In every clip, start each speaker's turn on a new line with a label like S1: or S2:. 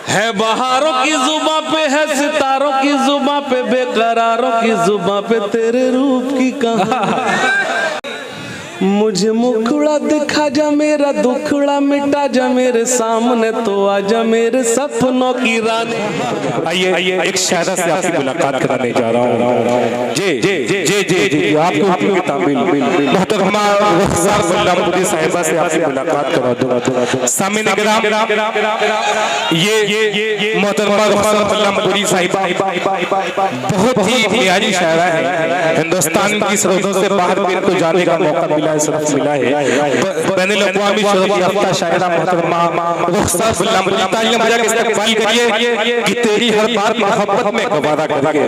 S1: है बहारों की जुबां पे, है सितारों की जुबां पे, बेकरारों की जुबां पे तेरे रूप की कहानी। मुझे मुखड़ा दिखा जा, मेरा दुखड़ा मिटा जा, मेरे सामने तो आजा मेरे सपनों की रानी।
S2: आइए एक शायरा से आपकी मुलाकात कराने जा रहा हूँ। जी जी जी जी जी जी आपकी तामील मोहतरमा रुखसार मुल्लापुरी साहिबा से आपकी मुलाकात करा दूंगा। सामने किराम ये मोहतरमा रुखसार मुल्लापुरी साहिबा बहुत ही प्यारी शायरा है। हिंदुस्तान की सरहदों से बाहर भी इनको जाने का मौका मिला है, शरफ मिला है। बैनुल-अक़वामी शरफ याफ्ता शायरा मोहतरमा रुखसार मुल्लापुरी तालियां बजा के इस्तकबाल करिए कि तेरी हर बात मोहब्बत में गवारा करके,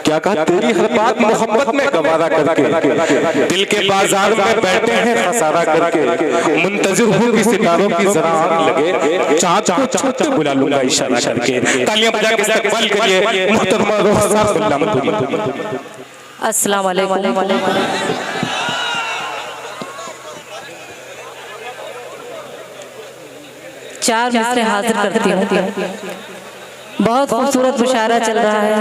S2: क्या कहा, तेरी हर बात मोहब्बत में गवारा करके, दिल के बाजार में बैठे हैं खसारा करके, मुंतजिर हूँ कि सितारों की जरा आग लगे, चाँद को चाँद तक बुला लूंगा इशारा करके। तालियां बजा के इस्तकबाल करिए मोहतरमा रुखसार मुल्लापुरी।
S3: अस्सलाम वालेकुम। चार मिसरे हाजिर करती हूँ। बहुत खूबसूरत मुशायरा चल रहा है।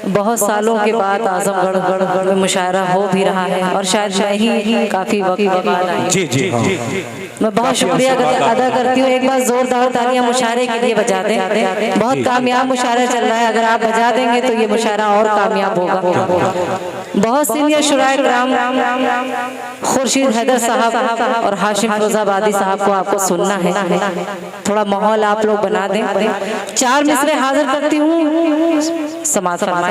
S3: बहुत सालों के बाद आजमगढ़ में मुशायरा हो भी रहा है और शायद मैं ही काफी वक्त बाद आई।
S2: जी जी हाँ।
S3: मैं बहुत शुक्रिया अदा करती हूँ। एक बार जोरदार तालियां मुशायरे के लिए बजा दें। बहुत कामयाब मुशायरा चल रहा है। अगर आप बजा देंगे तो ये मुशायरा और कामयाब होगा। बहुत सीनियर शुराए किराम खुर्शीद हैदर साहब और हाशिम फिरोजाबादी साहब को आपको सुनना है। थोड़ा माहौल आप लोग बना दें। चार मिसरे हाजिर करती हूँ। समाज फरमाएं।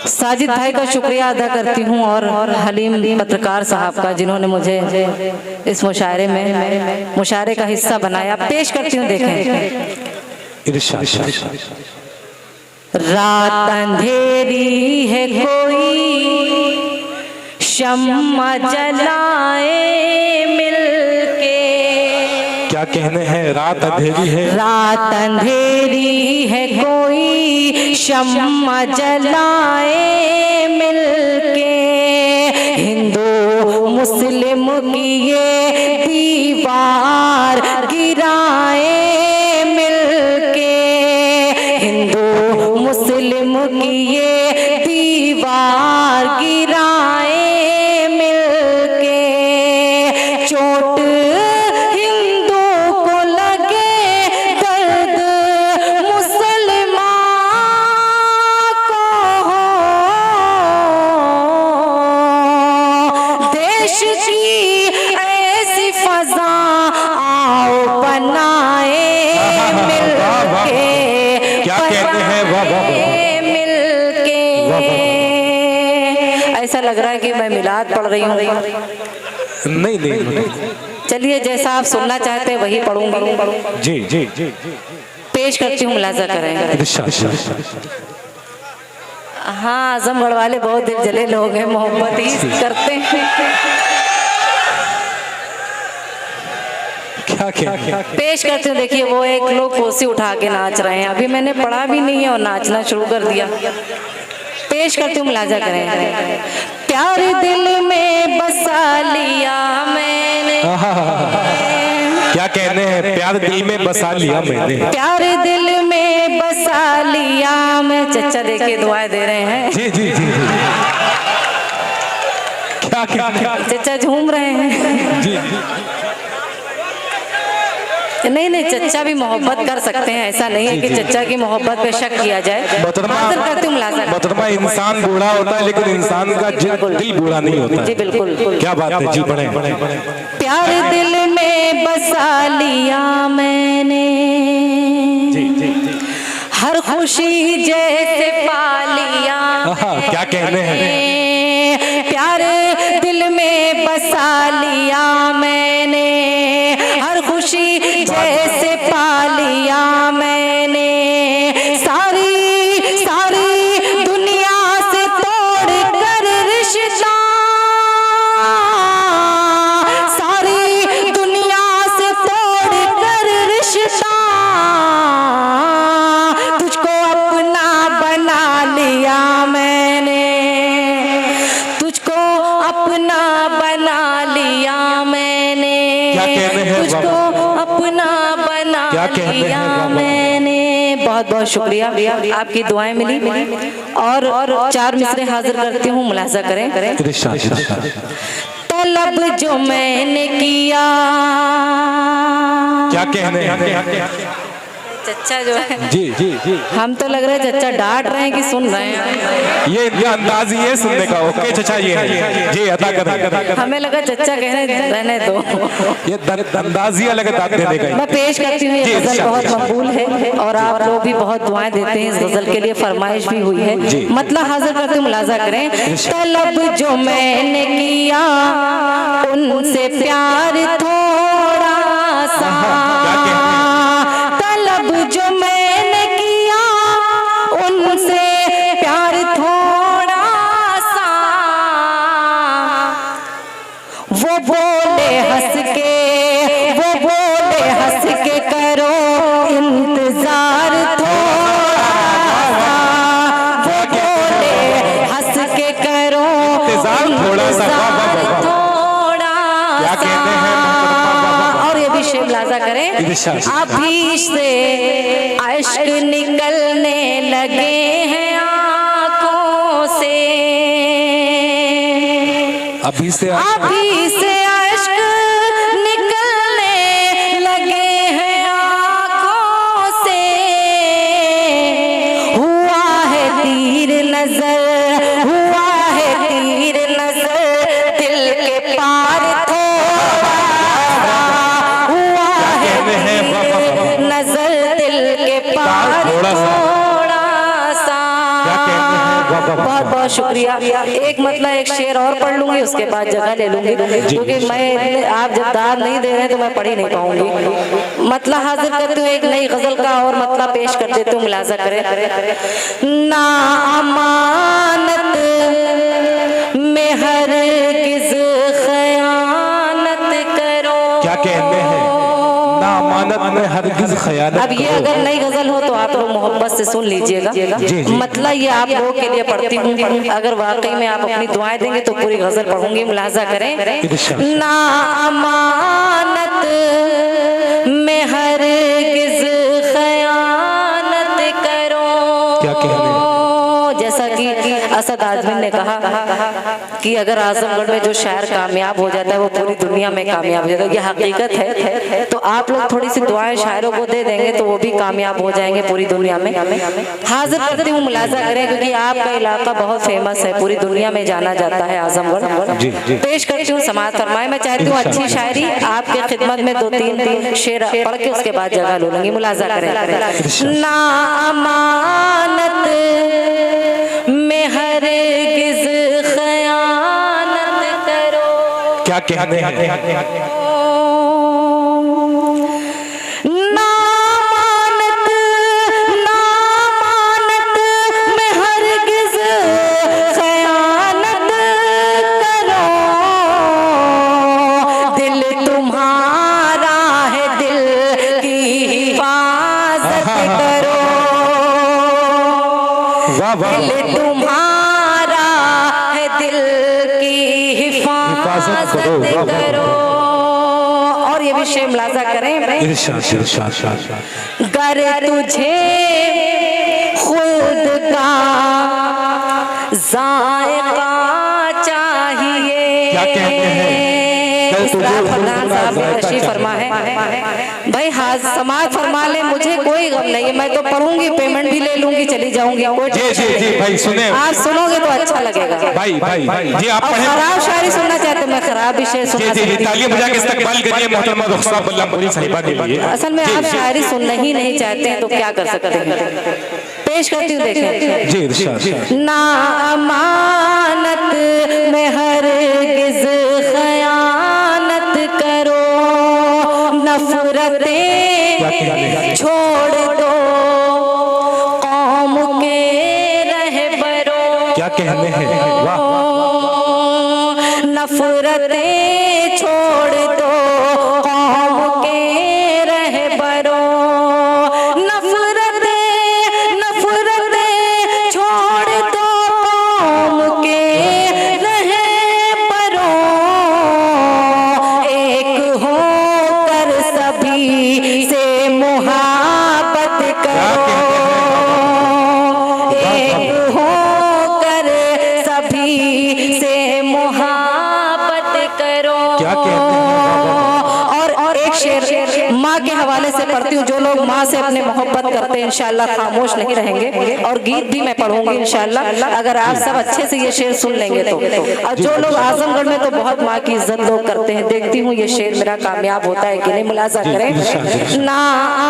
S3: साजिद भाई का शुक्रिया अदा करती हूँ और हलीम पत्रकार साहब का, जिन्होंने मुझे इस मुशायरे में मुशायरे का हिस्सा बनाया। पेश करती हूँ, देखें। रात अंधेरी है कोई शम्मा जलाए मिलके।
S2: क्या कहने हैं, रात अंधेरी है,
S3: रात अंधेरी है कोई शम्मा जलाए मिलके। हिंदू मुस्लिम की ये दीवार गिराए मिलके। हिंदू मुस्लिम की ये दीवार गिराए मिलके। चोट हिंदू को लगे, दर्द मुसलमान को हो। देश की ऐसी फजा आओ बनाए मिलके।
S2: क्या कहते हैं,
S3: ऐसा लग रहा है कि मैं मिलाद पढ़ रही हूँ।
S2: नहीं नहीं,
S3: चलिए जैसा आप सुनना चाहते हैं वही पढ़ूंगी।
S2: जी जी जी
S3: पेश करती हूँ, मुलाजा करें। हाँ, आजमगढ़ वाले बहुत दिल जले लोग हैं, मोहब्बत ही करते हैं।
S2: क्या क्या
S3: पेश करते हैं, देखिए वो एक लोग कोसी उठा के नाच रहे हैं। अभी मैंने पढ़ा भी नहीं है और नाचना शुरू कर दिया। पेश करती हूँ, मुलाजा करें। प्यार दिल में बसा लिया मैंने।
S2: क्या कहने हैं, प्यार दिल में बसा लिया मैंने।
S3: प्यार दिल में बसा लिया मैं। चचा देखिए दुआएं दे रहे हैं।
S2: जी जी जी क्या क्या
S3: चचा झूम रहे हैं।
S2: जी
S3: नहीं नहीं, चचा भी मोहब्बत कर सकते हैं। ऐसा नहीं है कि चचा की मोहब्बत पे शक किया जाए। हाजिर करती हूँ, मुलाजा।
S2: मोहतरमा, इंसान बूढ़ा होता है लेकिन इंसान का दिल बूढ़ा नहीं होता।
S3: जी बिल्कुल,
S2: क्या बात है जी, बढ़े।
S3: प्यार दिल में बसा लिया मैंने, हर खुशी जैसे पा लिया।
S2: क्या कहने हैं,
S3: प्यार दिल में बसा लिया मैंने, हर खुशी जैसे पा लिया मैंने। सारी सारी दुनिया से तोड़ कर रिश्ता, सारी दुनिया से तोड़ कर रिश्ता, तुझको अपना बना लिया मैंने। तुझको अपना बना लिया मैंने।
S2: क्या कहने हैं,
S3: तुझको अपना
S2: क्या कहते हैं
S3: लिया मैंने। बहुत बहुत शुक्रिया, आपकी दुआएं मिली। और 4 मिसरे हाजिर करती हूँ, मुलाजा करें। तलब जो मैंने किया,
S2: क्या कहने हैं
S3: चच्चा जो है,
S2: जी जी जी,
S3: हम तो लग रहा है चच्चा डांट रहे हैं कि सुन रहे हैं।
S2: ये अंदाज ही है सुनने का। ओके चचा, ये है जी, अदा करें।
S3: हमें लगा चच्चा कह रहे हैं रहने दो,
S2: ये अंदाज ही अलग दाद दे देगा।
S3: मैं पेश करती हूँ। ये गजल बहुत मकबूल है और आप लोग भी बहुत दुआएं देते हैं इस गजल के लिए, फरमाइश भी हुई है। मतलब हाजिर करते मुलाजा करें। तलब जो मैंने किया उनसे प्यार थोड़ा सा, तलब जो मैंने किया उनसे प्यार थोड़ा सा, वो बोले हंस के, वो बोले हंस के करो इंतजार थोड़ा सा, वो बोले हंस के करो
S2: इंतजार थोड़ा सा,
S3: थोड़ा सा। और ये भी शेर लाजा करें। अभी से अश्क निकलने लगे हैं आंखों से,
S2: अभी से
S3: अश्क निकलने लगे हैं आंखों से, हुआ है तीर नजर, हुआ है तीर नजर दिल के पार थोड़ा सा, हुआ है तीर नजर दिल के पार थोड़ा सा। बहुत बहुत शुक्रिया। एक मतलब एक शेर और पढ़ लूंगी, उसके बाद जगह ले लूंगी, क्योंकि मैं आप जब दाद नहीं दे रहे हैं तो मैं पढ़ ही नहीं पाऊंगी। मतलब हाजिर करती हूँ एक नई गजल का और मतलब पेश कर देती हूँ, मुलाजा करें। ना अमानत में हरगिज़ खयानत करो।
S2: क्या कहते हैं, ना अमानत में हरगिज़ खयानत।
S3: अब ये अगर नई गजल हो तो आप लोग मोहब्बत से सुन लीजिएगा। मतलब ये आप लोगों के लिए पढ़ती हूँ, अगर वाकई में आप अपनी दुआएं देंगे तो पूरी गजल पढ़ूंगी। मुलाजा करें। ना अमानत में हरगिज़ खयानत करो।
S2: क्या कहने,
S3: जैसा कि असद आजमिन ने कहा कि अगर आजमगढ़ में जो शायर कामयाब हो जाता है वो पूरी दुनिया में कामयाब हो जाता है। ये हकीकत है। तो आप लोग थोड़ी सी दुआएं शायरों को दे देंगे तो वो भी कामयाब हो जाएंगे पूरी दुनिया में। हाजिर करती हूँ, मुलाजा करें, क्योंकि आपका इलाका बहुत फेमस है, पूरी दुनिया में जाना जाता है आजमगढ़। पेश करती हूँ, समाअत फरमाएं। मैं चाहती हूँ अच्छी शायरी आपके खिदमत में 2-3 शेर पढ़ के उसके बाद जगह ले लूंगी। मुलाजा करें। ना अमानत में हरगिज़ खयानत करो।
S2: क्या कहने हैं,
S3: ना अमानत में हरगिज़ खयानत करो, दिल तुम्हारा है दिल की हिफाजत करो, दिल तुम्हारा है दिल की हिफाजत करो। और ये भी शेर मुलाजा करें। गर तुझे खुद का जायका चाहिए।
S2: क्या कहते हैं,
S3: फरहान साहब ने तशरीफ फरमा है। भाई हाथ समाज फरमा ले, मुझे कोई गम नहीं है, मैं तो पढ़ूंगी, पेमेंट भी ले लूंगी, चली जाऊंगी।
S2: जी भाई सुने,
S3: आप सुनोगे तो अच्छा लगेगा।
S2: भाई जी आप पढ़े।
S3: खराब शायरी सुनना चाहते, मैं खराब भी शेर सुना सकती हूं।
S2: तालियां बजा के इस्तकबाल करिए मोहतरमा रुखसार बल्लमपुरी साहिबा के लिए।
S3: असल में आप शायरी सुनना ही नहीं चाहते हैं तो क्या कर सकते हैं। पेश करती हूँ, देखें।
S2: जी इरशाद।
S3: ना अमानत में हरगिज़ खयानत करो, नफरतें छोड़ दो कौम के रहबरों।
S2: क्या कहने हैं, वाह,
S3: नफरतें छोड़ दो कौम के रहबरों, नफरतें छोड़ दो कौम के रहबरों, एक होकर सभी से मुहब्बत माँ के हवाले से पढ़ती हूँ। जो लोग माँ से अपने मोहब्बत करते हैं इंशाल्लाह खामोश नहीं रहेंगे, और गीत भी मैं पढ़ूंगी इंशाल्लाह, अगर आप सब अच्छे से ये शेर सुन लेंगे तो। और जो लोग आजमगढ़ में तो बहुत माँ की इज्जत लोग करते हैं, देखती हूँ ये शेर मेरा कामयाब होता है कि नहीं, मुलाजा करें। ना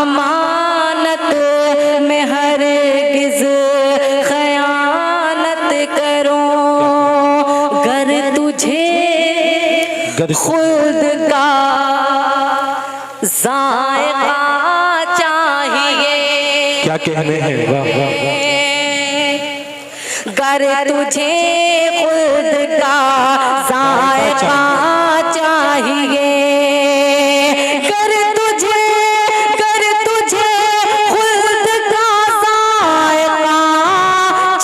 S3: अमानत में हरगिज़ खयानत करो, गर तुझे खुद का जायका चाहिए।
S2: क्या कहने हैं, वाह वाह।
S3: गर तुझे खुद का जायका चाहिए, गर तुझे खुद का जायका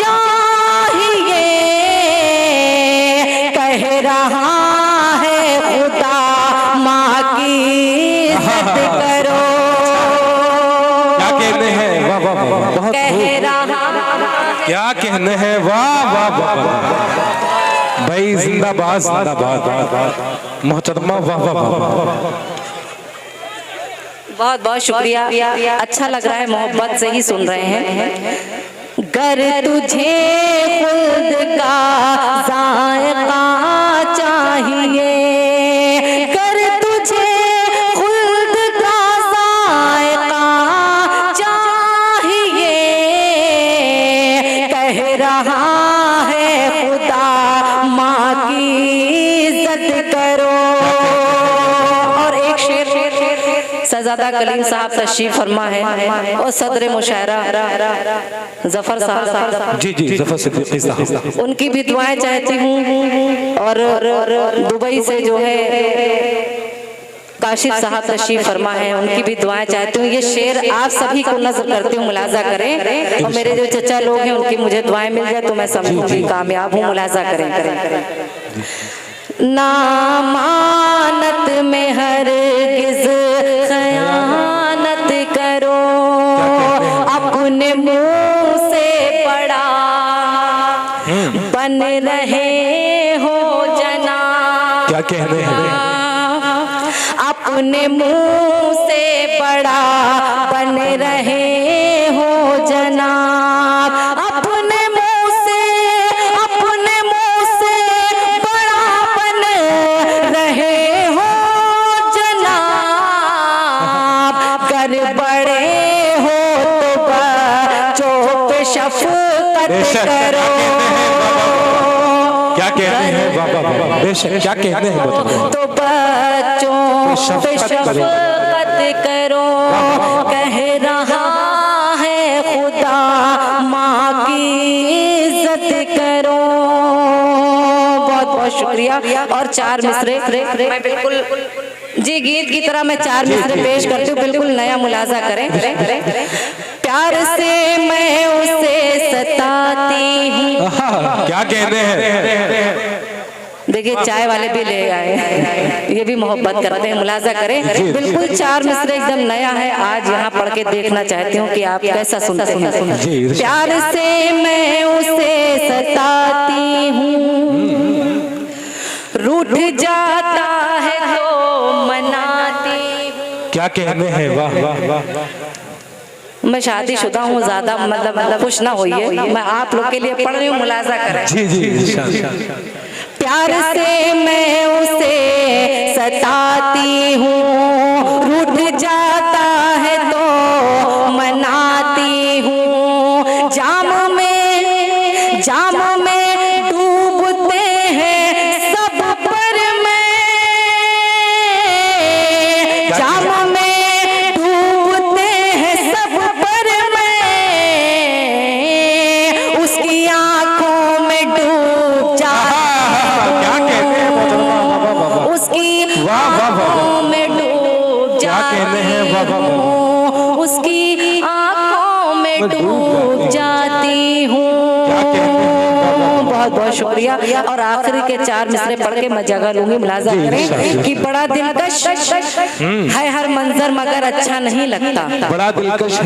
S3: चाहिए। कह रहा है खुदा माँ की इज्जत करो।
S2: क्या कहने हैं, वाह वाह वाह, बहुत
S3: कह रहा
S2: क्या कहने हैं, वाह वाह वाह भाई, जिंदाबाद जिंदाबाद मोहतरमा, वाह वाह वाह।
S3: बहुत बहुत शुक्रिया, अच्छा लग रहा है, मोहब्बत से ही सुन रहे हैं। गर तुझे खुद का जायका चाहिए, गर तुझे खुद का जायका चाहिए। कह रहा है खुदा माँ की इज्जत करो। और एक शेर सजादा कलीम साहब तशरीफ फरमा है, और सदर मुशायरा जफर साहब,
S2: जी जी, जफर सिद्दीकी साहब,
S3: उनकी भी दुआएं चाहती हूँ। और दुबई से जो है काशिफ साहब तशरीफ फरमा है, उनकी भी दुआएं चाहती हूँ। ये शेर आप सभी को नज़र करती हूँ, मुलाजा करें। और मेरे जो चचा लोग हैं उनकी मुझे दुआएं मिल जाए तो मैं समझूंगी कामयाब हूँ। मुलाजा करें। ना अमानत में हरगिज़ खयानत करो, अपने मुंह से बड़ा बन रहे हो जना।
S2: क्या कहने हैं,
S3: अपने मुंह से बड़ा बन रहे हो जनाब। अपने मुंह से बड़ा बन रहे हो जनाब। कर बड़े हो तो बच्चों पे शफकत करो।
S2: क्या कहते हैं, वाह वाह वाह, बेशक क्या कहते हैं, बताओ।
S3: तो बच्चों पे शफकत करो। कह रहा है खुदा माँ की इज्जत करो। बहुत बहुत शुक्रिया। और 4 मिसरे मैं बिल्कुल जी गीत की तरह मैं 4 मिसरे पेश करती हूँ, बिल्कुल नया मुलाजा करें। प्यार से मैं उसे सताती हूँ।
S2: क्या कहते हैं,
S3: देखिए चाय वाले भी ले आए, ये भी मोहब्बत करते हैं, मुलाजा करें। बिल्कुल 4 मिसरे एकदम नया है, आज यहाँ पढ़ के देखना चाहती हूँ कि आप कैसा सुनते हैं। प्यार से मैं उसे सताती हूँ, रूठ जाता है तो मनाती हूँ।
S2: क्या कहने हैं, वाह वाह वाह।
S3: मैं शादीशुदा हूँ, ज्यादा मतलब खुश ना होइए, मैं आप लोग के लिए पढ़ रही हूँ, मुलाजा करें।
S2: जी जी,
S3: प्यार से मैं उसे सताती हूँ, रूठ जाता है तो मनाती हूँ। जाम में डूबते हैं सब पर मैं, जाम में डूबते हैं सब पर मैं, उसकी आंखों में डूब
S2: क्या कहते हैं,
S3: उसकी
S2: वाह वाह वाह,
S3: में डूब
S2: क्या कहते हैं, वाह वाह वाह,
S3: उसकी आंखों में डूब जाती हूँ। बहुत बहुत शुक्रिया। और आखिरी के 4 मिसरे पढ़ के मैं जगह लूंगी, मुलाजा करें कि बड़ा दिलकश है हर मंजर मगर अच्छा नहीं लगता,
S2: बड़ा दिलकश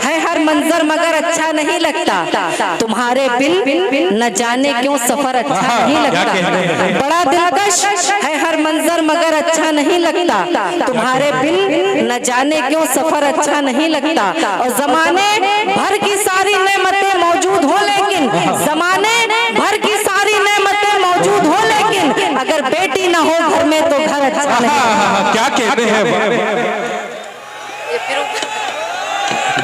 S3: है हर मंजर मगर अच्छा नहीं लगता, तुम्हारे बिन न जाने क्यों सफर अच्छा नहीं लगता। बड़ा दिलकश है हर मंजर मगर अच्छा नहीं लगता, तुम्हारे बिन न जाने क्यों सफर अच्छा नहीं लगता। और जमाने भर की सारी नेमतें मौजूद हो लेकिन, जमाने भर की सारी नेमतें मौजूद हो लेकिन, अगर बेटी ना हो घर में तो घर अच्छा नहीं।
S2: क्या कहते हैं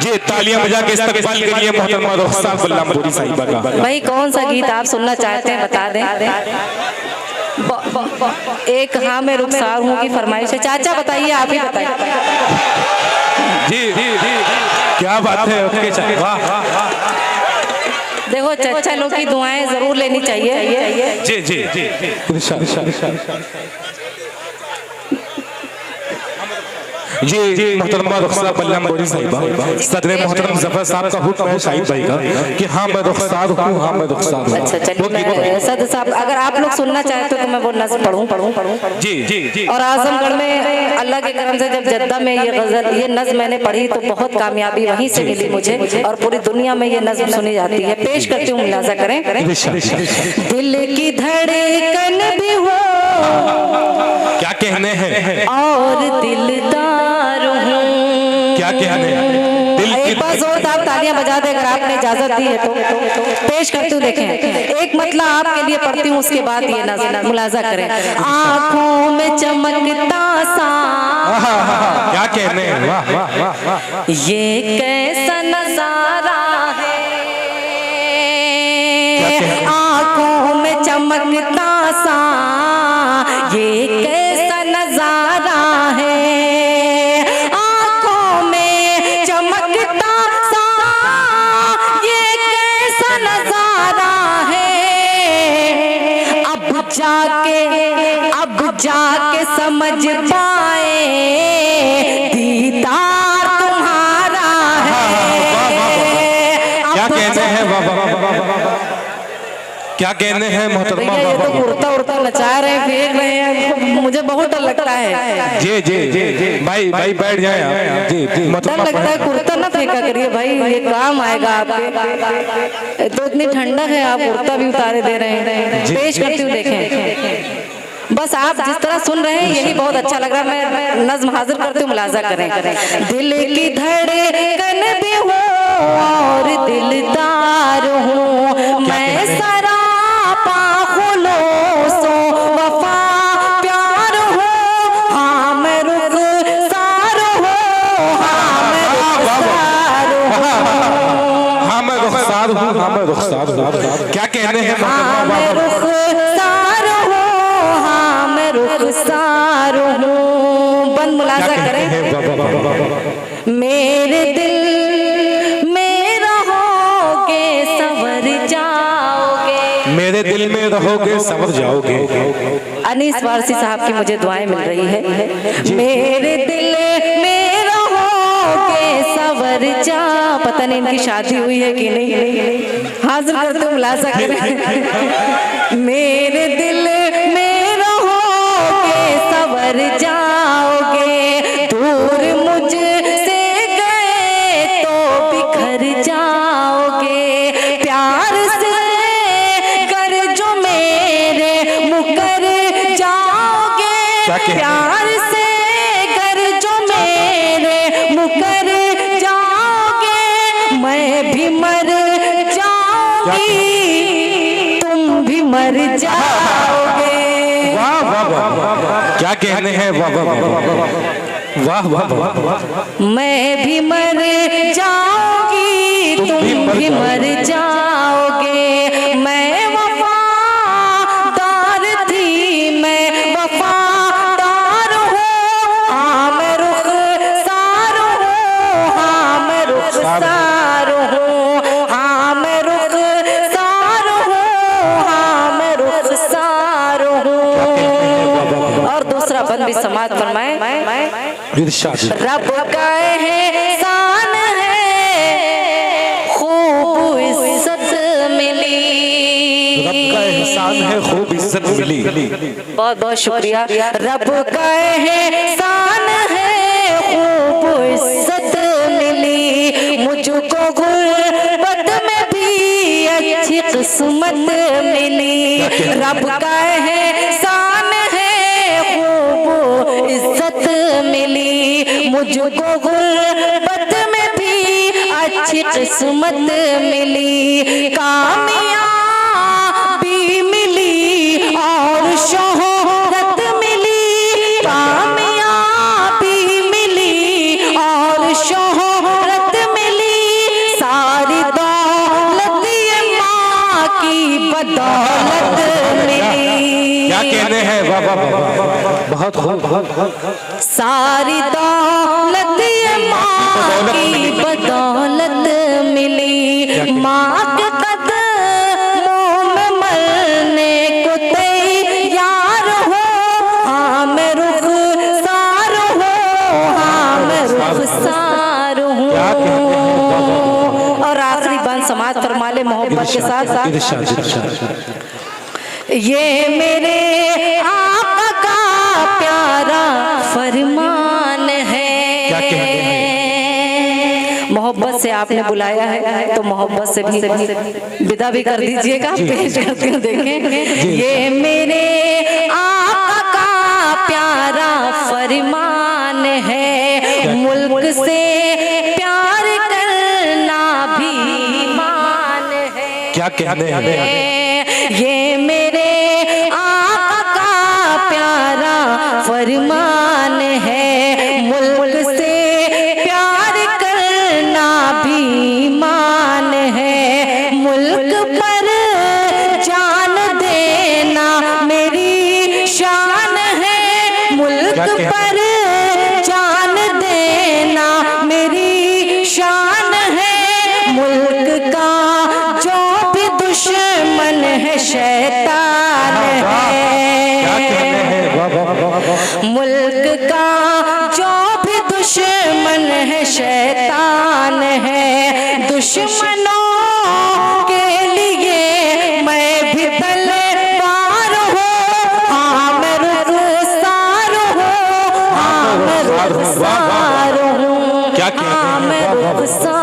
S2: जी, तालियां बजा के इस्तकबाल करिए मोहतरमा रुखसार बल्लामपुरी साहिबा का।
S3: भाई कौन सा गीत आप सुनना चाहते हैं बता दें। एक हाँ मैं रुखसार हूँ की फरमाइश है। चाचा बताइए, आप ही बताइए।
S2: जी जी जी, क्या बात है। ओके चाचा, वाह।
S3: देखो चाचा लोग की दुआएं जरूर लेनी चाहिए।
S2: जी जी जी, जी जी, मोहतरमा रुखसार बल्लामपुरी साहिबा, सदर मोहतरम जफर साहब का हुक्म है शाहिद भाई का कि हाँ मैं रुखसार हूँ, हाँ मैं रुखसार हूँ।
S3: अच्छा चलिए, सद साहब अगर आप लोग सुनना चाहते हो तो मैं वो नज़्म पढ़ूं।
S2: जी जी जी।
S3: और आजमगढ़ में अल्लाह के करम से जब जद्दा में ये गजल, ये नज़्म मैंने पढ़ी तो बहुत कामयाबी वहीं से मिली मुझे, और पूरी दुनिया में ये नज़्म सुनी जाती है। पेश करती हूँ, मुलाजा करें। दिल की धड़कन भी हो,
S2: क्या कहने हैं,
S3: और दिलदार हूँ,
S2: क्या कहने हैं।
S3: एक बार जोरदार तालियां बजा दे अगर आपने इजाजत दी है तो। पेश करती हूँ, देखें एक मतलब आपके लिए पढ़ती हूँ, उसके बाद ये नज़्म मुलाजा करें। आँखों में चमकता सा,
S2: क्या कहने हैं, वाह वाह वाह,
S3: ये कैसा नजारा है, आँखों में चमकता सा, ये कैसा नजारा है, आँखों में चमकता सा, ये कैसा नजारा है। अब जाके समझ पाए दीदार तुम्हारा है।
S2: क्या कहने हैं, वाह वाह वाह, क्या कहने हैं मोहतरमा।
S3: ये तो कुर्ता उड़ता नचा रहे हैं, फेंक रहे हैं, मुझे बहुत डर लगता है।
S2: जी जी जी जी, भाई भाई बैठ जाए आप। जी जी,
S3: डर लगता है, कुर्ता ना फेंका करिए भाई, ये काम आएगा आपके। तो इतनी ठंडक है, आप कुर्ता भी उतारे दे रहे हैं। पेश करती हूँ, देखें बस आप जिस तरह सुन रहे हैं यही बहुत अच्छा लग रहा है। मैं नज़्म हाजिर करती हूँ, मुलाजा करें। दिल की धड़कन भी हो और दिलदार हूँ, मैं सरापा खुलूसो वफा प्यार हूँ, हाँ मैं रुखसार हूँ, हाँ मैं रुखसार हूँ,
S2: हाँ मैं रुखसार हूँ, हाँ मैं रुखसार हूँ। क्या कहने हैं,
S3: हाँ मैं रुखसार हूँ, हाँ मैं रुखसार हूँ। बंद मुलाजा करें। मेरे दिल में रहोगे संवर जाओगे,
S2: मेरे दिल में रहोगे संवर जाओगे।
S3: अनीस वारसी साहब की मुझे दुआएं मिल रही है। मेरे दिल में रहोगे संवर जा, पता नहीं इनकी शादी हुई है कि नहीं, हाजिर करते हो, मुलाजा करें। मेरे दिल में रहोगे संवर जाओगे, दूर मुझसे गए तो बिखर जाओगे, प्यार से कर जो मेरे मुकर जाओगे, प्यार से कर जो मेरे मुकर जाओगे, मैं भी मर जाऊंगी तुम भी मर जाओगे।
S2: वाह वाह वाह, क्या कहने हैं, वाह वाह वाह वाह वाह वाह।
S3: मैं भी मर जाऊंगी तुम भी मर जाओगे, मैं वफादार थी मैं वफादार हूँ, हाँ मैं रुखसार हूँ, हाँ मैं रुखसार हूँ, हाँ मैं रुखसार हूँ, हाँ मैं रुखसार हूँ। और दूसरा बंद भी समाज फरमाए। रब का एहसान है खूब इज्जत
S2: है खूब इज्जत मिली।
S3: बहुत बहुत शुक्रिया। रब का एहसान है खूब इज्जत मिली, मुझको गुर्बत में भी अच्छी किस्मत मिली। रब का एहसान है खूब इज्जत मिली, मुझको गुर्बत में भी अच्छी किस्मत मिली। कामयाबी मिली और शोहरत मिली, कामयाबी मिली और शोहरत मिली। सारी दौलत ये माँ की बदौलत मिली।
S2: क्या कहने हैं वाह वाह वाह, बहुत
S3: सारी दौलत ये माँ की बदौलत मिली। माँ के कदमों में मरने को तैयार हो, हाँ मैं रुखसार हूँ, हाँ मैं रुखसार हूँ। और आखिरी बंद समाज फरमाले मोहब्बत के साथ। ये मेरे आका का प्यारा फरमान है।
S2: क्या कहते हैं?
S3: मोहब्बत से आपने बुलाया है तो मोहब्बत से भी विदा भी कर दीजिएगा। पेश करती हूँ, देखें। ये मेरे आका का प्यारा फरमान है, मुल्क से प्यार करना भी ईमान है।
S2: क्या कहने हैं?
S3: ये मेरे आका का प्यारा फरमान है, मुल्क से प्यार करना भी ईमान है। मुल्क पर जान देना मेरी शान है, मुल्क पर जान देना मेरी शान है। मुल्क का जो भी दुश्मन है शैतान है, मुल्क का जो भी दुश्मन है शैतान है। दुश्मनों के लिए मैं भी तलवार हूँ, हाँ मैं रुखसार हूँ, हाँ मैं रुखसार हूँ,
S2: क्या कहते हैं?
S3: हाँ मैं रुखसार